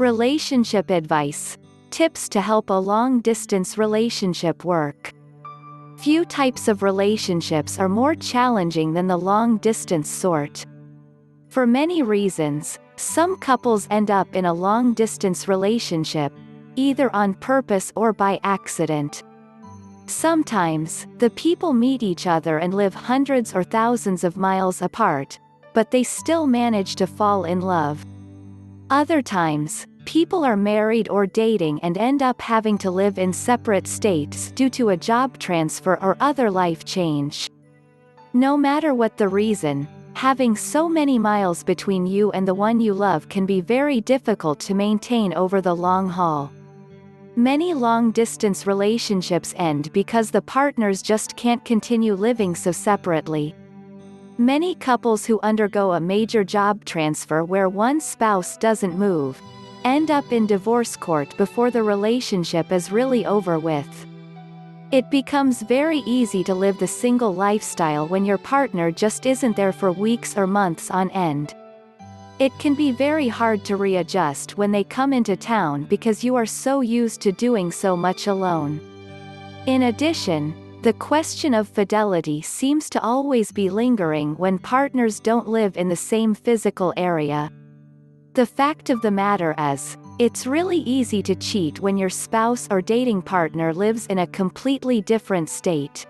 Relationship advice. Tips to help a long-distance relationship work. Few types of relationships are more challenging than the long-distance sort. For many reasons, some couples end up in a long-distance relationship, either on purpose or by accident. Sometimes, the people meet each other and live hundreds or thousands of miles apart, but they still manage to fall in love. Other times, people are married or dating and end up having to live in separate states due to a job transfer or other life change. No matter what the reason, having so many miles between you and the one you love can be very difficult to maintain over the long haul. Many long-distance relationships end because the partners just can't continue living so separately. Many couples who undergo a major job transfer where one spouse doesn't move, end up in divorce court before the relationship is really over with. It becomes very easy to live the single lifestyle when your partner just isn't there for weeks or months on end. It can be very hard to readjust when they come into town because you are so used to doing so much alone. In addition, the question of fidelity seems to always be lingering when partners don't live in the same physical area. The fact of the matter is, it's really easy to cheat when your spouse or dating partner lives in a completely different state.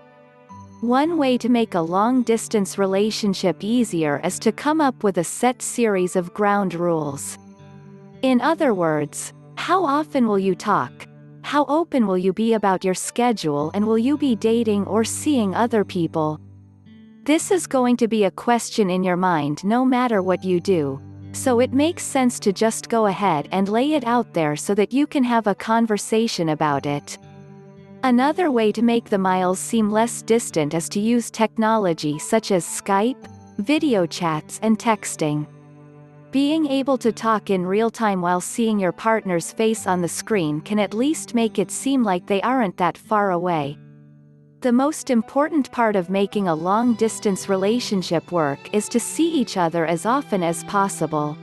One way to make a long-distance relationship easier is to come up with a set series of ground rules. In other words, how often will you talk? How open will you be about your schedule, and will you be dating or seeing other people? This is going to be a question in your mind no matter what you do, so it makes sense to just go ahead and lay it out there so that you can have a conversation about it. Another way to make the miles seem less distant is to use technology such as Skype, video chats, and texting. Being able to talk in real time while seeing your partner's face on the screen can at least make it seem like they aren't that far away. The most important part of making a long-distance relationship work is to see each other as often as possible.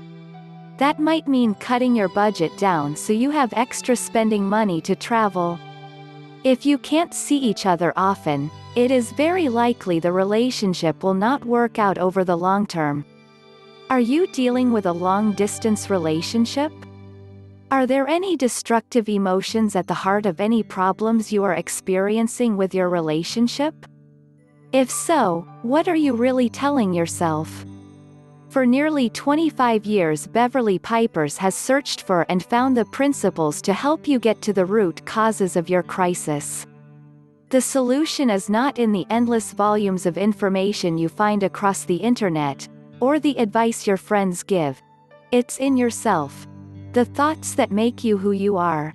That might mean cutting your budget down so you have extra spending money to travel. If you can't see each other often, it is very likely the relationship will not work out over the long term. Are you dealing with a long-distance relationship? Are there any destructive emotions at the heart of any problems you are experiencing with your relationship? If so, what are you really telling yourself? For nearly 25 years, Beverly Pipers has searched for and found the principles to help you get to the root causes of your crisis. The solution is not in the endless volumes of information you find across the internet, or the advice your friends give. It's in yourself. The thoughts that make you who you are.